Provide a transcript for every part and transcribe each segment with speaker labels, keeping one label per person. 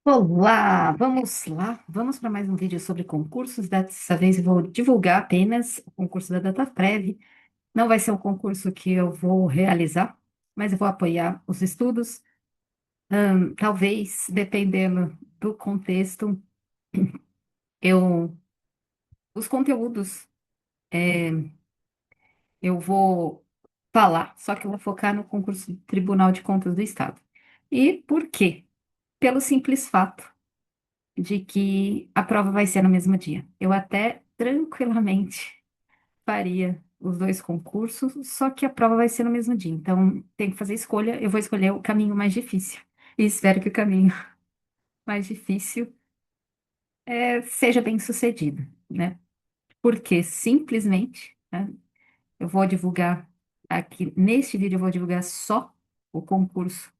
Speaker 1: Olá, vamos lá. Vamos para mais um vídeo sobre concursos. Dessa vez eu vou divulgar apenas o concurso da DataPrev. Não vai ser um concurso que eu vou realizar, mas eu vou apoiar os estudos. Talvez, dependendo do contexto, eu, os conteúdos eu vou falar, só que eu vou focar no concurso do Tribunal de Contas do Estado. E por quê? Pelo simples fato de que a prova vai ser no mesmo dia. Eu até tranquilamente faria os dois concursos, só que a prova vai ser no mesmo dia. Então, tem que fazer escolha. Eu vou escolher o caminho mais difícil. E espero que o caminho mais difícil seja bem sucedido, né? Porque simplesmente, né, eu vou divulgar aqui, neste vídeo, eu vou divulgar só o concurso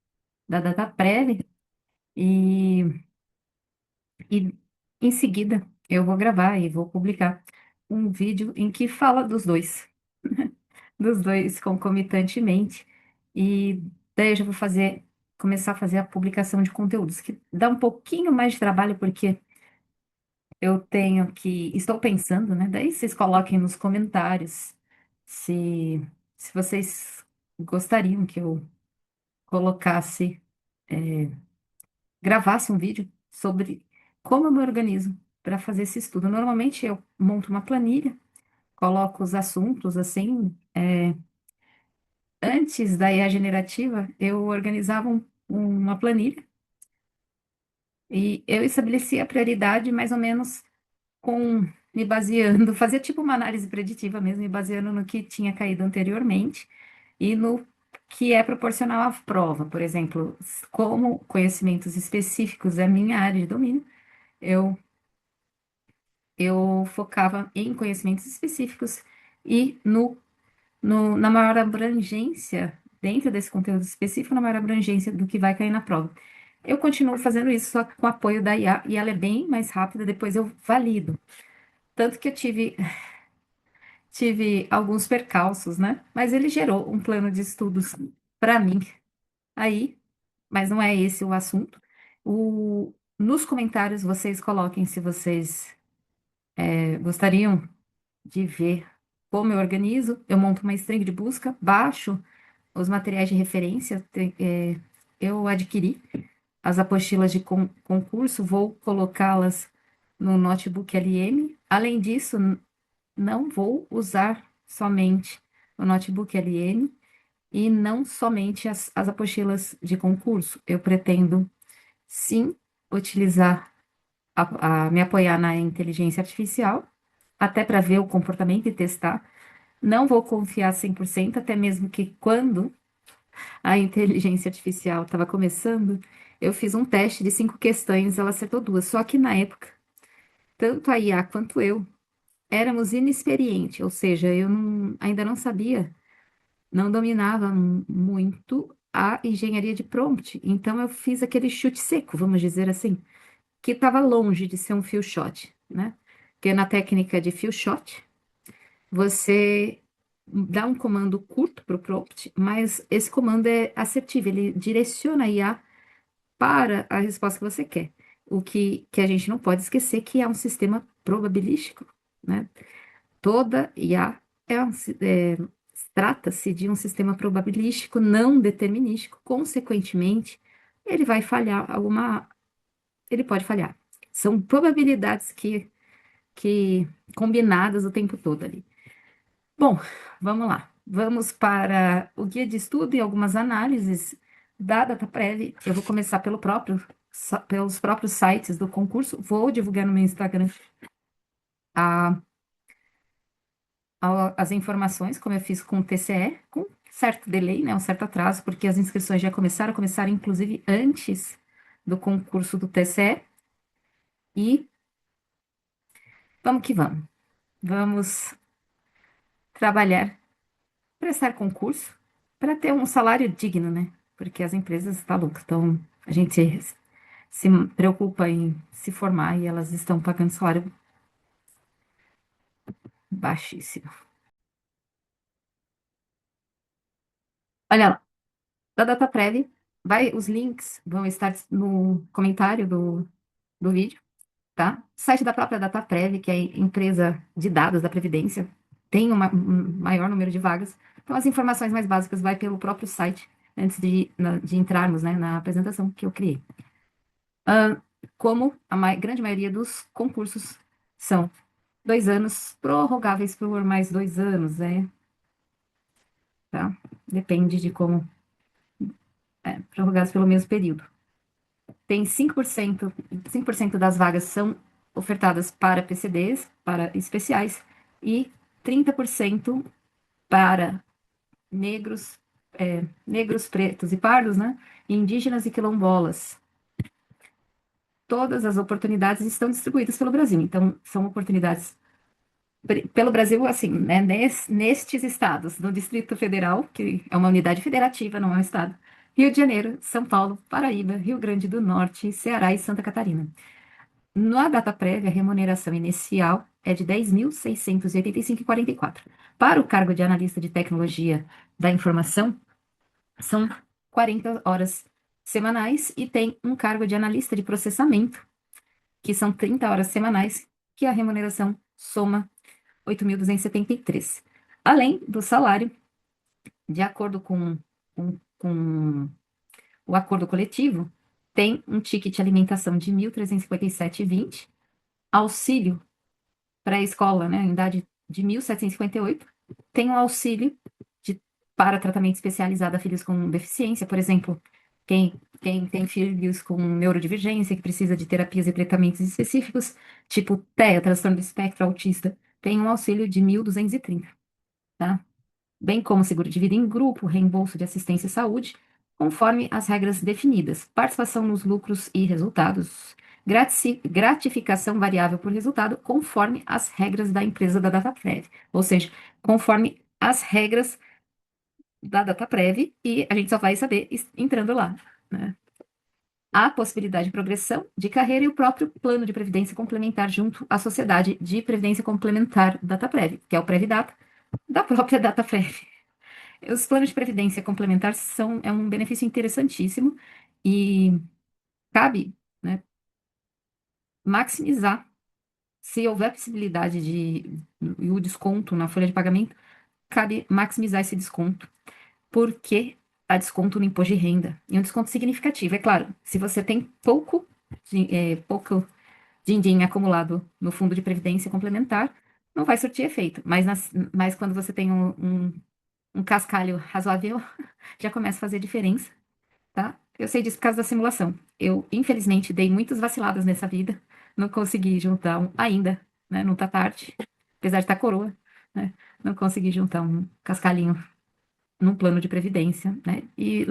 Speaker 1: da DataPrev e E em seguida eu vou gravar e vou publicar um vídeo em que fala dos dois concomitantemente. E daí eu já vou começar a fazer a publicação de conteúdos, que dá um pouquinho mais de trabalho, porque estou pensando, né? Daí vocês coloquem nos comentários se, se vocês gostariam que eu colocasse, gravasse um vídeo sobre como eu me organizo para fazer esse estudo. Normalmente eu monto uma planilha, coloco os assuntos assim. Antes da IA generativa, eu organizava uma planilha e eu estabelecia a prioridade mais ou menos com me baseando, fazia tipo uma análise preditiva mesmo, me baseando no que tinha caído anteriormente e no que é proporcional à prova. Por exemplo, como conhecimentos específicos é minha área de domínio, eu eu focava em conhecimentos específicos e na maior abrangência, dentro desse conteúdo específico, na maior abrangência do que vai cair na prova. Eu continuo fazendo isso só que com o apoio da IA e ela é bem mais rápida, depois eu valido. Tanto que tive alguns percalços, né? Mas ele gerou um plano de estudos para mim aí, mas não é esse o assunto. Nos comentários vocês coloquem se vocês gostariam de ver como eu organizo. Eu monto uma string de busca, baixo os materiais de referência, eu adquiri as apostilas de concurso, vou colocá-las no notebook LM. Além disso, não vou usar somente o notebook LM e não somente as apostilas de concurso. Eu pretendo, sim, utilizar, me apoiar na inteligência artificial, até para ver o comportamento e testar. Não vou confiar 100%, até mesmo que quando a inteligência artificial estava começando, eu fiz um teste de 5 questões, ela acertou duas. Só que na época, tanto a IA quanto eu éramos inexperientes, ou seja, ainda não sabia, não dominava muito a engenharia de prompt. Então eu fiz aquele chute seco, vamos dizer assim, que estava longe de ser um few shot, né? Porque na técnica de few shot, você dá um comando curto para o prompt, mas esse comando é assertivo, ele direciona a IA para a resposta que você quer. O que a gente não pode esquecer que é um sistema probabilístico, né? Toda IA trata-se de um sistema probabilístico não determinístico, consequentemente, ele vai falhar ele pode falhar. São probabilidades que combinadas o tempo todo ali. Bom, vamos lá. Vamos para o guia de estudo e algumas análises da DataPrev. Eu vou começar pelos próprios sites do concurso. Vou divulgar no meu Instagram a- as informações, como eu fiz com o TCE, com certo delay, né, um certo atraso, porque as inscrições já começaram inclusive antes do concurso do TCE. E vamos que vamos. Vamos trabalhar, prestar concurso para ter um salário digno, né? Porque as empresas estão loucas. Então, a gente se preocupa em se formar e elas estão pagando salário baixíssimo. Olha lá, da DataPrev. os links vão estar no comentário do vídeo, tá? Site da própria Dataprev, que é a empresa de dados da Previdência, tem um maior número de vagas. Então, as informações mais básicas vai pelo próprio site, antes de entrarmos, né, na apresentação que eu criei. Como a grande maioria dos concursos são 2 anos, prorrogáveis por mais 2 anos, né? Tá? Depende de como, prorrogados pelo mesmo período. Tem 5% das vagas são ofertadas para PCDs, para especiais, e 30% para negros, negros, pretos e pardos, né? Indígenas e quilombolas. Todas as oportunidades estão distribuídas pelo Brasil, então são oportunidades pelo Brasil, assim, né, nestes estados, no Distrito Federal, que é uma unidade federativa, não é um estado, Rio de Janeiro, São Paulo, Paraíba, Rio Grande do Norte, Ceará e Santa Catarina. Na data prévia, a remuneração inicial é de 10.685,44. Para o cargo de analista de tecnologia da informação, são 40 horas semanais e tem um cargo de analista de processamento, que são 30 horas semanais, que a remuneração soma 8.273. Além do salário, de acordo com o acordo coletivo, tem um ticket de alimentação de 1.357,20, auxílio para a escola, né, em idade de 1.758, tem um auxílio de, para tratamento especializado a filhos com deficiência, por exemplo, quem tem filhos com neurodivergência, que precisa de terapias e tratamentos específicos, tipo TEA, transtorno do espectro autista, tem um auxílio de 1.230, tá? Bem como seguro de vida em grupo, reembolso de assistência à saúde, conforme as regras definidas, participação nos lucros e resultados, gratificação variável por resultado, conforme as regras da empresa da DataPrev, ou seja, conforme as regras da DataPrev, e a gente só vai saber entrando lá, né? Há possibilidade de progressão de carreira e o próprio plano de previdência complementar junto à sociedade de previdência complementar DataPrev, que é o Previdata, da própria DataPrev. Os planos de previdência complementar é um benefício interessantíssimo e cabe, né, maximizar, se houver possibilidade e o desconto na folha de pagamento, cabe maximizar esse desconto, porque há desconto no imposto de renda, e um desconto significativo, é claro, se você tem pouco din-din acumulado no fundo de previdência complementar, não vai surtir efeito, mas quando você tem um cascalho razoável, já começa a fazer diferença, tá? Eu sei disso por causa da simulação. Eu, infelizmente, dei muitas vaciladas nessa vida. Não consegui juntar ainda, né? Não tá tarde, apesar de estar coroa, né? Não consegui juntar um cascalhinho num plano de previdência, né? E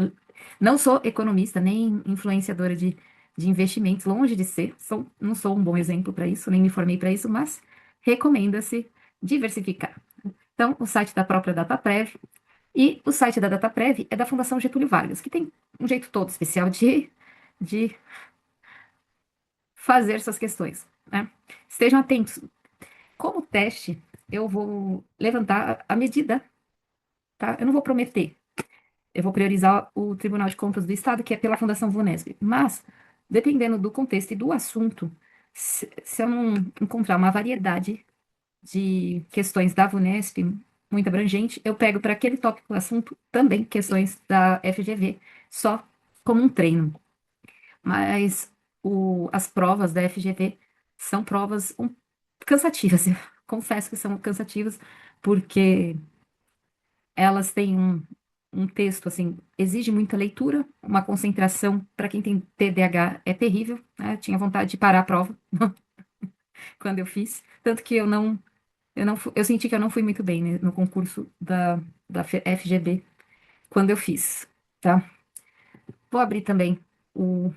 Speaker 1: não sou economista nem influenciadora de investimentos, longe de ser. Não sou um bom exemplo para isso, nem me formei para isso, mas recomenda-se diversificar. Então, o site da própria DataPrev e o site da DataPrev é da Fundação Getúlio Vargas, que tem um jeito todo especial de fazer suas questões, né? Estejam atentos. Como teste, eu vou levantar a medida, tá? Eu não vou prometer. Eu vou priorizar o Tribunal de Contas do Estado, que é pela Fundação VUNESP. Mas, dependendo do contexto e do assunto, se eu não encontrar uma variedade de questões da VUNESP muito abrangente, eu pego para aquele tópico assunto também questões da FGV, só como um treino. Mas as provas da FGV são provas cansativas, eu confesso que são cansativas, porque elas têm um texto, assim, exige muita leitura, uma concentração, para quem tem TDAH é terrível, né? Eu tinha vontade de parar a prova quando eu fiz, tanto que eu senti que eu não fui muito bem, né, no concurso da FGB quando eu fiz, tá? Vou abrir também o,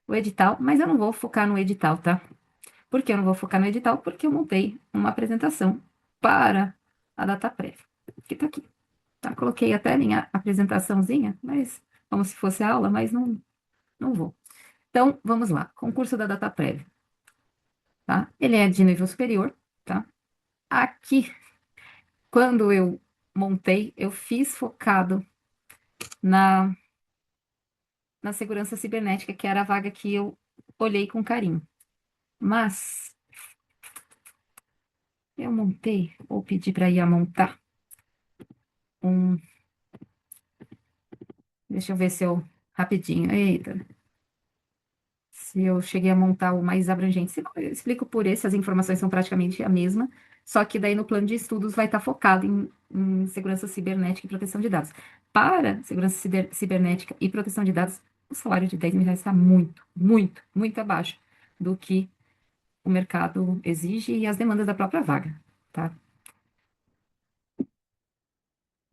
Speaker 1: o edital, mas eu não vou focar no edital, tá? Por que eu não vou focar no edital? Porque eu montei uma apresentação para a DataPrev, que tá aqui, tá? Coloquei até minha apresentaçãozinha, mas como se fosse aula, mas não vou. Então, vamos lá. Concurso da DataPrev, tá? Ele é de nível superior, tá? Aqui, quando eu montei, eu fiz focado na segurança cibernética, que era a vaga que eu olhei com carinho. Mas eu montei, ou pedi para ir a montar um. Deixa eu ver se eu. Rapidinho. Eita. Se eu cheguei a montar o mais abrangente. Se não, eu explico por esse, as informações são praticamente a mesma, só que daí no plano de estudos vai estar focado em segurança cibernética e proteção de dados. Para segurança cibernética e proteção de dados, o salário de R$ 10.000 está muito, muito, muito abaixo do que o mercado exige e as demandas da própria vaga, tá?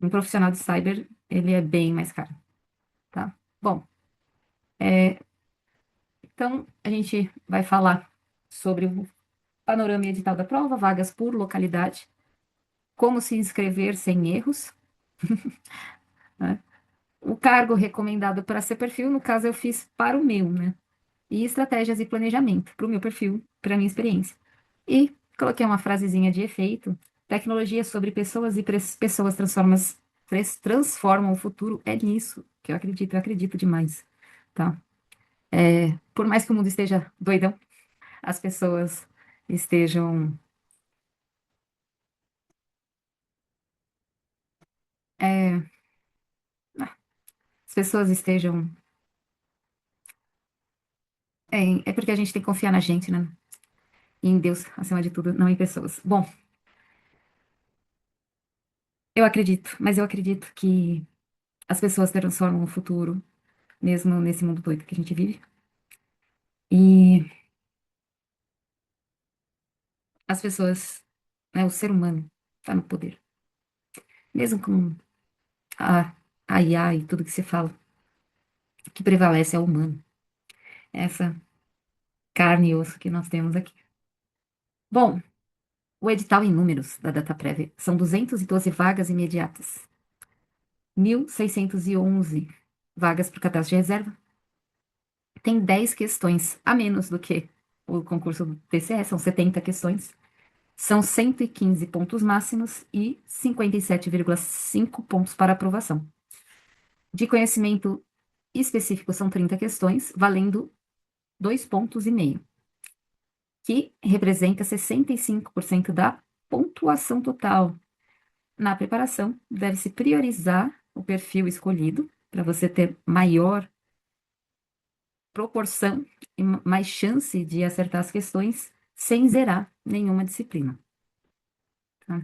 Speaker 1: Um profissional de cyber, ele é bem mais caro, tá? Bom, então a gente vai falar sobre o panorama e edital da prova, vagas por localidade, como se inscrever sem erros, né? O cargo recomendado para ser perfil, no caso eu fiz para o meu, né? E estratégias e planejamento para o meu perfil, para a minha experiência. E coloquei uma frasezinha de efeito: tecnologia sobre pessoas e pessoas transformam o futuro. É nisso que eu acredito demais, tá? Por mais que o mundo esteja doidão, as pessoas estejam, é, as pessoas estejam, é porque a gente tem que confiar na gente, né? E em Deus, acima de tudo, não em pessoas. Bom, eu acredito, mas eu acredito que as pessoas transformam o futuro, mesmo nesse mundo doido que a gente vive. E as pessoas, né, o ser humano, está no poder. Mesmo com a, a IA e tudo que se fala, o que prevalece é o humano. Essa carne e osso que nós temos aqui. Bom, o edital em números da DataPrev são 212 vagas imediatas, 1.611 vagas para o cadastro de reserva. Tem 10 questões a menos do que o concurso do TCE, são 70 questões. São 115 pontos máximos e 57,5 pontos para aprovação. De conhecimento específico, são 30 questões, valendo 2,5 pontos, que representa 65% da pontuação total. Na preparação, deve-se priorizar o perfil escolhido para você ter maior proporção e mais chance de acertar as questões sem zerar nenhuma disciplina. Tá?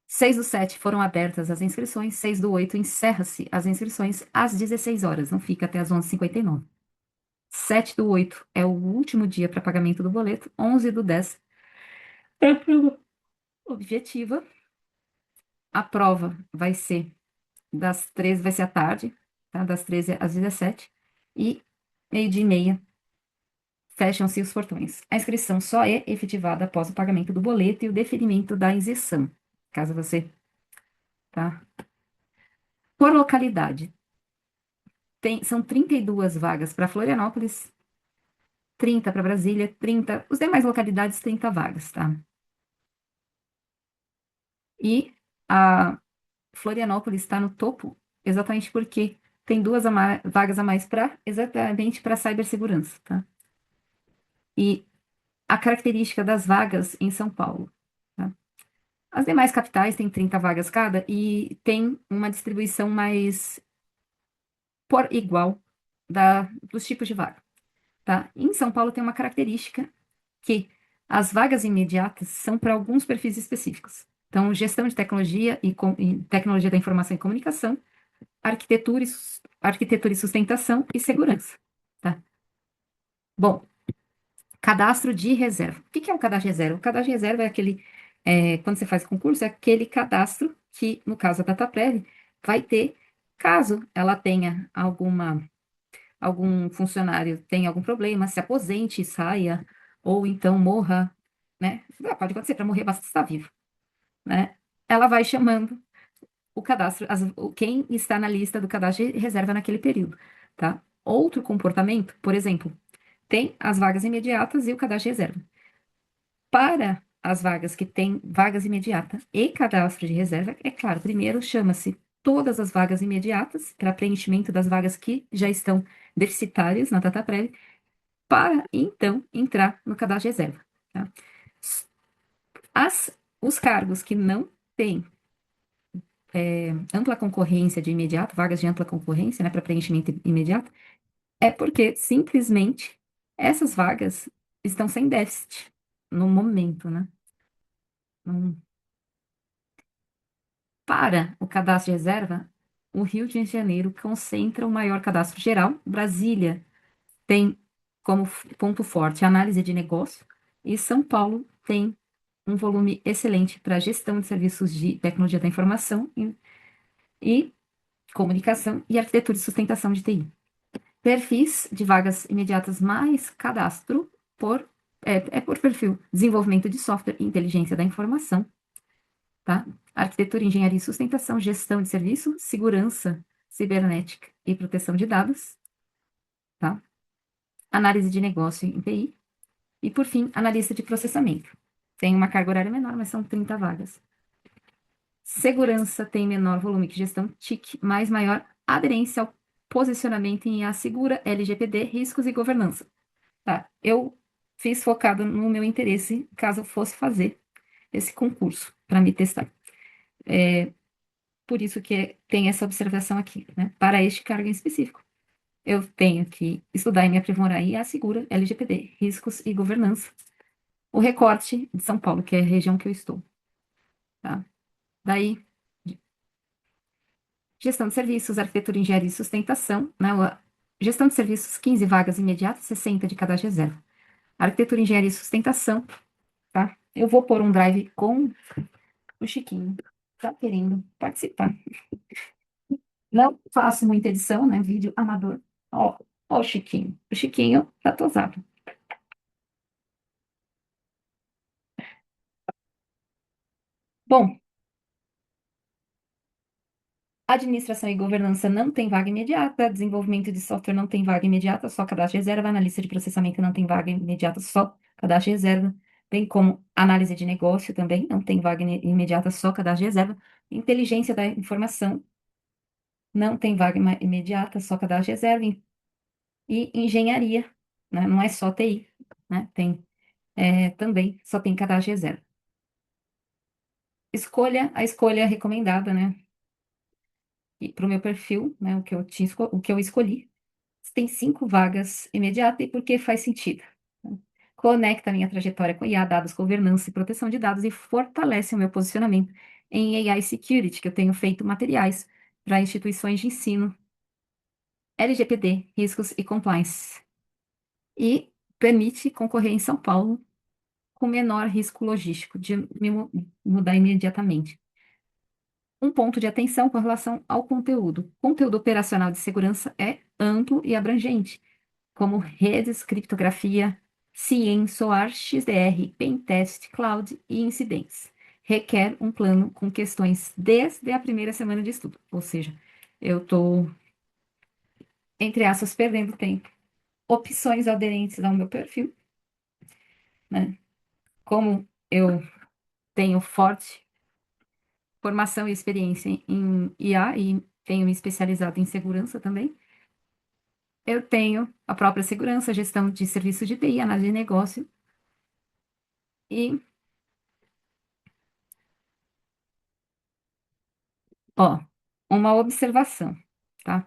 Speaker 1: 6/7 foram abertas as inscrições, 6/8 encerra-se as inscrições às 16 horas, não fica até às 11h59. 7/8 é o último dia para pagamento do boleto, 11/10 é a prova objetiva. A prova vai ser das 13, vai ser à tarde, tá? Das 13 às 17 e 12h30 fecham-se os portões. A inscrição só é efetivada após o pagamento do boleto e o deferimento da isenção, caso você, tá? Por localidade, são 32 vagas para Florianópolis, 30 para Brasília, 30, os demais localidades, 30 vagas, tá? E a Florianópolis está no topo exatamente porque tem duas vagas a mais para exatamente para cibersegurança, tá? E a característica das vagas em São Paulo, tá? As demais capitais têm 30 vagas cada e tem uma distribuição mais por igual dos tipos de vaga, tá? Em São Paulo tem uma característica que as vagas imediatas são para alguns perfis específicos. Então, gestão de tecnologia e tecnologia da informação e comunicação, arquitetura e sustentação e segurança, tá? Bom, cadastro de reserva. O que que é um cadastro de reserva? O cadastro de reserva é aquele, quando você faz concurso, é aquele cadastro que, no caso da DataPrev, vai ter, caso ela tenha algum funcionário tenha algum problema, se aposente, saia, ou então morra, né? Pode acontecer, para morrer basta estar vivo, né? Ela vai chamando o cadastro, quem está na lista do cadastro de reserva naquele período, tá? Outro comportamento, por exemplo, tem as vagas imediatas e o cadastro de reserva. Para as vagas que têm vagas imediatas e cadastro de reserva, é claro, primeiro chama-se todas as vagas imediatas para preenchimento das vagas que já estão deficitárias na DataPrev, para então entrar no cadastro de reserva. Tá? As, os cargos que não têm ampla concorrência de imediato, vagas de ampla concorrência, né, para preenchimento imediato, é porque simplesmente essas vagas estão sem déficit no momento, né? Não- Para o cadastro de reserva, o Rio de Janeiro concentra o maior cadastro geral. Brasília tem como ponto forte a análise de negócio e São Paulo tem um volume excelente para gestão de serviços de tecnologia da informação e comunicação e arquitetura e sustentação de TI. Perfis de vagas imediatas mais cadastro por por perfil desenvolvimento de software e inteligência da informação, tá? Arquitetura, engenharia e sustentação, gestão de serviço, segurança cibernética e proteção de dados, tá? Análise de negócio em TI e, por fim, analista de processamento. Tem uma carga horária menor, mas são 30 vagas. Segurança tem menor volume que gestão TIC, mas maior aderência ao posicionamento em IA segura, LGPD, riscos e governança. Tá? Eu fiz focado no meu interesse, caso eu fosse fazer esse concurso para me testar. Por isso que tem essa observação aqui, né? Para este cargo em específico. Eu tenho que estudar e me aprimorar em IA segura, LGPD, riscos e governança. O recorte de São Paulo, que é a região que eu estou, tá? Daí, gestão de serviços, arquitetura, engenharia e sustentação, né? Gestão de serviços, 15 vagas imediatas, 60 de cada reserva. Arquitetura, engenharia e sustentação, tá? Eu vou pôr um drive com o Chiquinho. Tá querendo participar. Não faço muita edição, né? Vídeo amador. Ó, ó o Chiquinho. O Chiquinho tá tosado. Bom, administração e governança não tem vaga imediata, desenvolvimento de software não tem vaga imediata, só cadastro de reserva, analista de processamento não tem vaga imediata, só cadastro de reserva, bem como análise de negócio também não tem vaga imediata, só cadastro de reserva, inteligência da informação não tem vaga imediata, só cadastro de reserva, e engenharia, né? Não é só TI, né? Tem também, só tem cadastro de reserva. A escolha recomendada, né? E para o meu perfil, né? O que eu tinha, o que eu escolhi. Tem 5 vagas imediatas e por que faz sentido. Conecta a minha trajetória com IA, dados, governança e proteção de dados e fortalece o meu posicionamento em AI Security, que eu tenho feito materiais para instituições de ensino, LGPD, riscos e compliance. E permite concorrer em São Paulo com menor risco logístico de me mudar imediatamente. Um ponto de atenção com relação ao conteúdo. Conteúdo operacional de segurança é amplo e abrangente como redes, criptografia, CIEM, SOAR, XDR, Pentest, Cloud e incidentes. Requer um plano com questões desde a primeira semana de estudo. Ou seja, eu estou, entre aspas, perdendo tempo. Opções aderentes ao meu perfil, né? Como eu tenho forte formação e experiência em IA e tenho me especializado em segurança também, eu tenho a própria segurança, gestão de serviços de TI, análise de negócio e ó, uma observação, tá?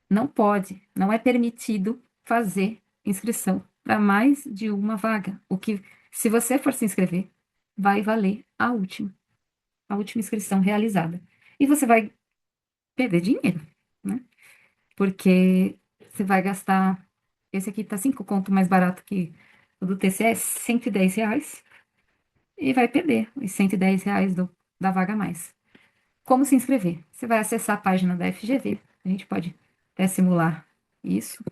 Speaker 1: Não pode, não é permitido fazer inscrição para mais de uma vaga. O que, se você for se inscrever, vai valer a última inscrição realizada. E você vai perder dinheiro, né? Porque você vai gastar. Esse aqui tá 5 conto mais barato que o do TCS, R$ 110, e vai perder os R$ 110 da vaga a mais. Como se inscrever? Você vai acessar a página da FGV. A gente pode até simular isso,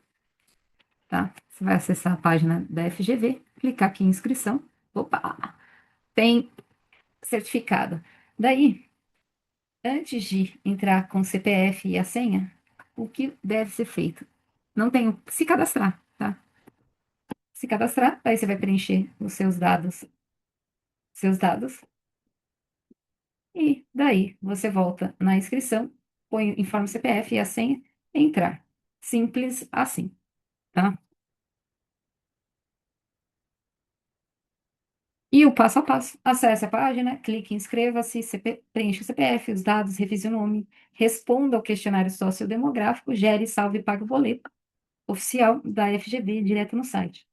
Speaker 1: tá? Você vai acessar a página da FGV, clicar aqui em inscrição. Opa! Tem certificado. Daí, antes de entrar com o CPF e a senha, o que deve ser feito? Não tem se cadastrar, tá? Se cadastrar, daí você vai preencher os seus dados, e daí você volta na inscrição põe, informa o CPF e a senha, entrar. Simples assim, tá? E o passo a passo. Acesse a página, clique em inscreva-se, preencha o CPF, os dados, revise o nome, responda ao questionário sociodemográfico, gere, salve e pague o boleto oficial da FGV direto no site.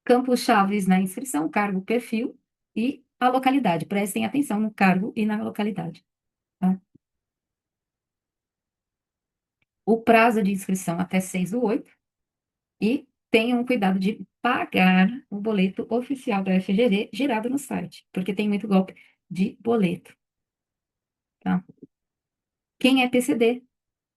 Speaker 1: Campos chaves na inscrição, cargo, perfil e a localidade. Prestem atenção no cargo e na localidade, tá? O prazo de inscrição até 6/8 e tenham cuidado de pagar o boleto oficial da FGV gerado no site, porque tem muito golpe de boleto, tá? Quem é PCD,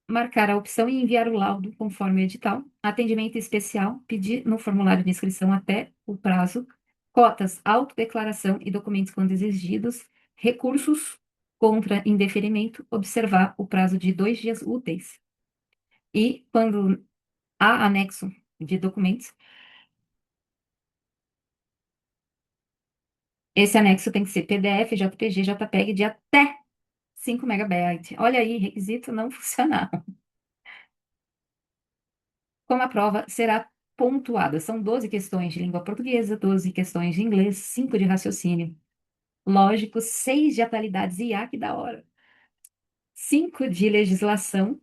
Speaker 1: marcar a opção e enviar o laudo conforme o edital. Atendimento especial, pedir no formulário de inscrição até o prazo. Cotas, autodeclaração e documentos quando exigidos. Recursos contra indeferimento, observar o prazo de 2 dias úteis. E quando há anexo de documentos, esse anexo tem que ser PDF, JPG, JPEG de até 5 megabytes. Olha aí, requisito não funcional. Como a prova será pontuada. São 12 questões de língua portuguesa, 12 questões de inglês, 5 de raciocínio lógico, 6 de atualidades e IA, que da hora, 5 de legislação,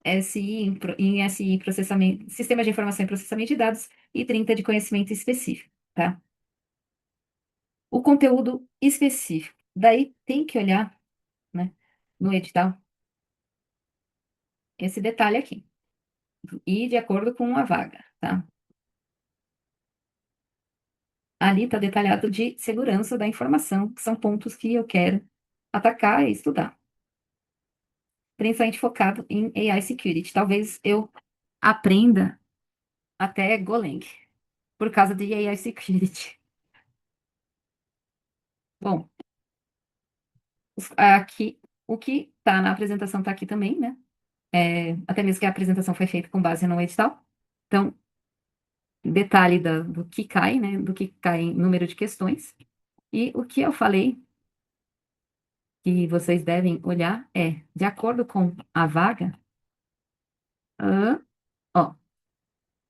Speaker 1: SI em SI, processamento, Sistema de Informação e Processamento de Dados, e 30 de conhecimento específico, tá? O conteúdo específico. Daí tem que olhar, né, no edital, esse detalhe aqui. E de acordo com a vaga, tá? Ali está detalhado de segurança da informação, que são pontos que eu quero atacar e estudar. Principalmente focado em AI Security. Talvez eu aprenda até Golang, por causa de AI Security. Bom, aqui, o que está na apresentação está aqui também, né? Até mesmo que a apresentação foi feita com base no edital. Então, detalhe do que cai, né? Do que cai em número de questões. E o que eu falei que vocês devem olhar é, de acordo com a vaga, ah, ó,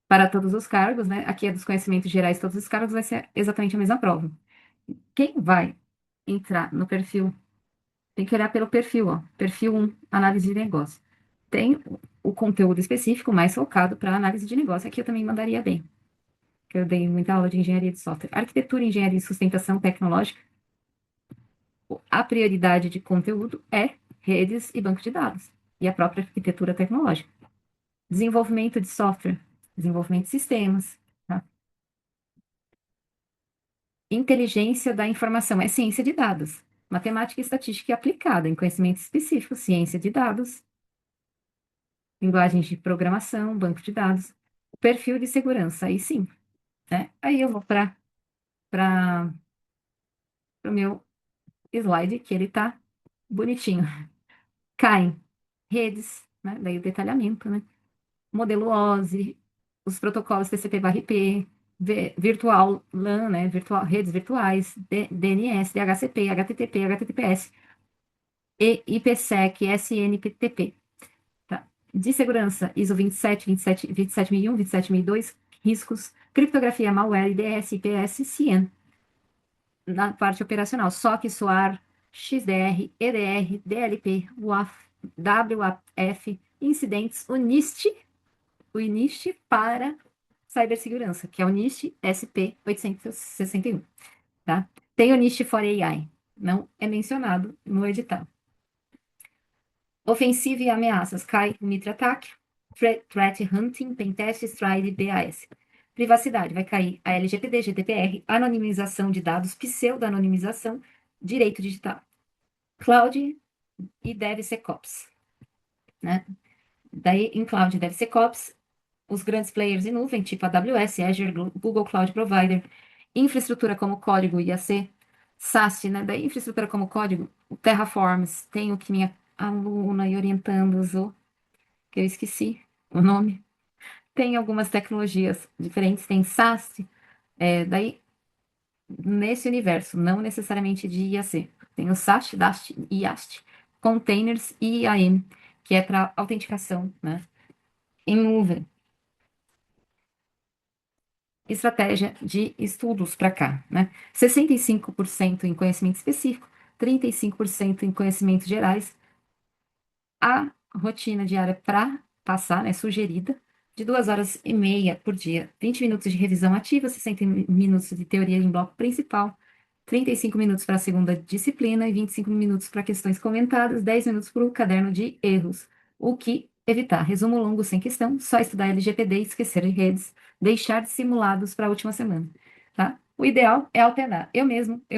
Speaker 1: para todos os cargos, né? Aqui é dos conhecimentos gerais, todos os cargos vai ser exatamente a mesma prova. Quem vai entrar no perfil, tem que olhar pelo perfil, ó. Perfil 1, análise de negócio. Tem o conteúdo específico mais focado para análise de negócio. Aqui eu também mandaria bem, que eu dei muita aula de engenharia de software. Arquitetura, engenharia e sustentação tecnológica. A prioridade de conteúdo é redes e banco de dados. E a própria arquitetura tecnológica. Desenvolvimento de software, desenvolvimento de sistemas, tá? Inteligência da informação é ciência de dados. Matemática e estatística aplicada em conhecimento específico, ciência de dados, linguagens de programação, banco de dados, perfil de segurança, aí sim, né? Aí eu vou para o meu slide, que ele tá bonitinho. Caem redes, né? Daí o detalhamento, né? Modelo OSI, os protocolos TCP/IP, virtual LAN, né? Redes virtuais, DNS, DHCP, HTTP, HTTPS, e IPsec, SNTP, tá? De segurança, ISO 27001, 27002, riscos, criptografia, malware, IDS, IPS, CIAN, na parte operacional, SOC, SOAR, XDR, EDR, DLP, WAF, WAF, incidentes, o NIST para cibersegurança, que é o NIST SP 861, tá? Tem o NIST for AI, não é mencionado no edital. Ofensiva e ameaças, cai Mitre Attack, Threat Hunting, Pentest, Stride, BAS. Privacidade, vai cair a LGPD, GDPR, anonimização de dados, pseudo-anonimização, direito digital. Cloud e DevSecOps, né? Daí, em Cloud e DevSecOps, os grandes players em nuvem, tipo AWS, Azure, Google Cloud Provider, infraestrutura como código, IAC, SAST, né? Daí, infraestrutura como código, o Terraforms, tem o que minha aluna e orientando usou, que eu esqueci o nome. Tem algumas tecnologias diferentes, tem SAST, daí, nesse universo, não necessariamente de IAC. Tem o SAST, DAST e IAST. containers e IAM, que é para autenticação, né? Em nuvem. Estratégia de estudos para cá, né? 65% em conhecimento específico, 35% em conhecimentos gerais. A rotina diária para passar, né, sugerida, de 2 horas e meia por dia, 20 minutos de revisão ativa, 60 minutos de teoria em bloco principal, 35 minutos para a segunda disciplina e 25 minutos para questões comentadas, 10 minutos para o caderno de erros. O que evitar? Resumo longo sem questão, só estudar LGPD, esquecer de redes, deixar de simulados para a última semana, tá? O ideal é alternar. Eu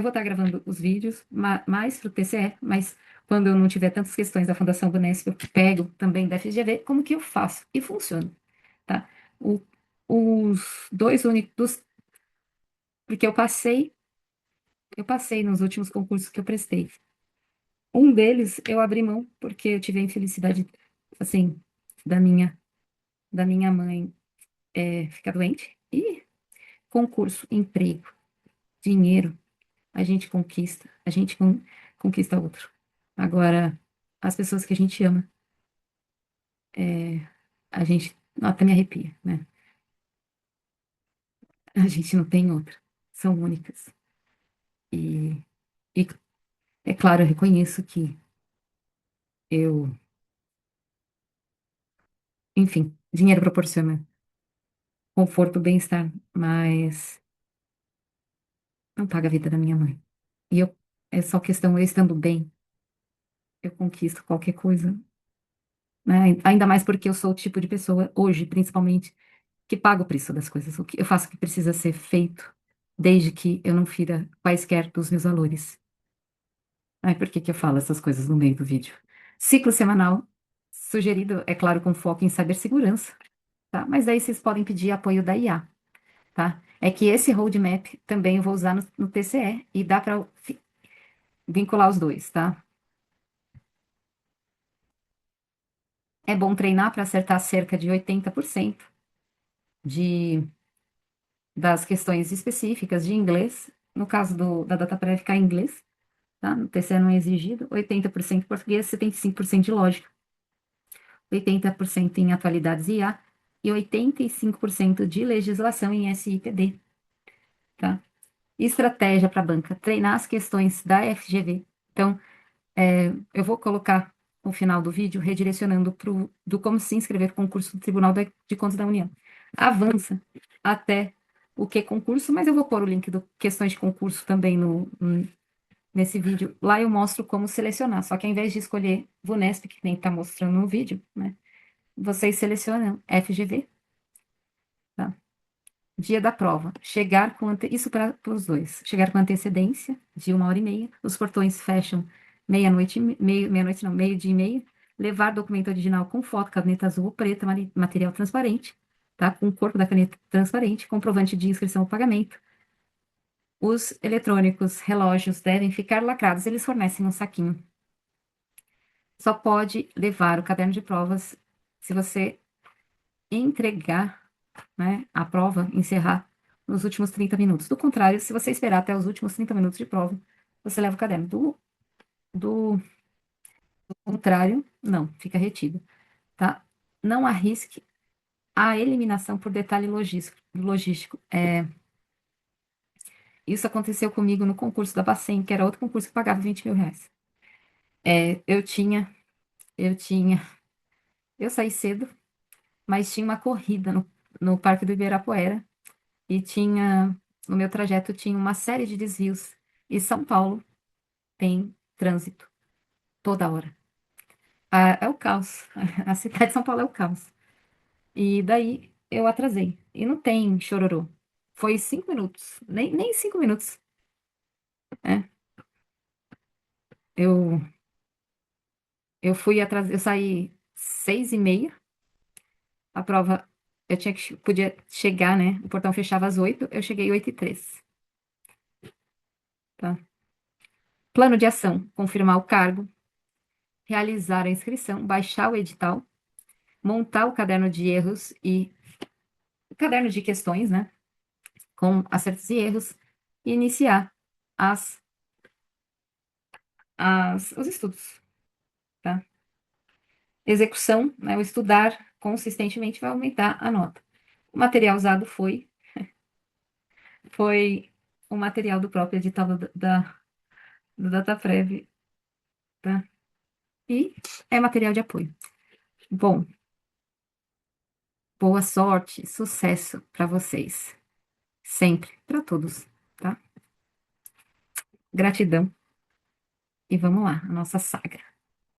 Speaker 1: vou estar gravando os vídeos mais para o TCE, mas quando eu não tiver tantas questões da Fundação Banesp, eu pego também da FGV, como que eu faço? E funciona, tá? O- os dois únicos, porque eu passei nos últimos concursos que eu prestei. Um deles eu abri mão porque eu tive a infelicidade, assim, da minha, da minha mãe ficar doente. E concurso, emprego, dinheiro, a gente conquista, conquista outro. Agora, as pessoas que a gente ama, a gente até me arrepia, né? A gente não tem outra. São únicas. E, e é claro, eu reconheço que eu, enfim, dinheiro proporciona conforto, bem-estar, mas não paga a vida da minha mãe. E é só questão, eu estando bem, eu conquisto qualquer coisa, né? Ainda mais porque eu sou o tipo de pessoa, hoje, principalmente, que paga o preço das coisas. O que eu faço o que precisa ser feito, desde que eu não fira quaisquer dos meus valores. Ai, por que que eu falo essas coisas no meio do vídeo? Ciclo semanal, sugerido, é claro, com foco em cibersegurança, tá? Mas aí vocês podem pedir apoio da IA, tá? É que esse roadmap também eu vou usar no TCE e dá para vincular os dois, tá? É bom treinar para acertar cerca de 80% de, das questões específicas de inglês. No caso da DataPrev, ficar em inglês, tá? No TCE não é exigido. 80% português, 75% de lógica. 80% em atualidades IA e 85% de legislação em SIPD, tá? Estratégia para a banca, treinar as questões da FGV. Então, eu vou colocar no final do vídeo redirecionando do como se inscrever para o concurso do Tribunal de Contas da União. Avança até o que concurso, mas eu vou pôr o link do questões de concurso também nesse vídeo. Lá eu mostro como selecionar, só que ao invés de escolher VUNESP, que nem está mostrando no vídeo, né? Vocês selecionam FGV, tá? Dia da prova. Isso para os dois. Chegar com antecedência de 1 hora e meia. Os portões fecham meia-noite, meia-noite não, meio-dia e meia. Levar documento original com foto, caneta azul ou preta, material transparente, tá? Com o corpo da caneta transparente, comprovante de inscrição ou pagamento. Os eletrônicos, relógios devem ficar lacrados. Eles fornecem um saquinho. Só pode levar o caderno de provas se você entregar, né, a prova, encerrar nos últimos 30 minutos. Do contrário, se você esperar até os últimos 30 minutos de prova, você leva o caderno. Do contrário, não, fica retido, tá? Não arrisque a eliminação por detalhe logístico. Isso aconteceu comigo no concurso da Bacen, que era outro concurso que pagava 20 mil reais. Eu tinha, eu tinha, eu saí cedo, mas tinha uma corrida no Parque do Ibirapuera. E no meu trajeto, tinha uma série de desvios. E São Paulo tem trânsito toda hora. É o caos. A cidade de São Paulo é o caos. E daí eu atrasei. E não tem chororô. Foi 5 minutos. Nem 5 minutos, né? Eu, eu fui atrás, eu saí 6h30. A prova, podia chegar, né? O portão fechava às 8h. Eu cheguei 8h03, tá? Plano de ação: confirmar o cargo, realizar a inscrição, baixar o edital, montar o caderno de erros e o caderno de questões, né? Com acertos e erros, e iniciar os estudos. tá? Execução, né? O estudar consistentemente vai aumentar a nota. O material usado foi o material do próprio edital do DataPrev, tá? E é material de apoio. Bom, boa sorte, sucesso para vocês, sempre, para todos, tá? Gratidão e vamos lá, a nossa saga.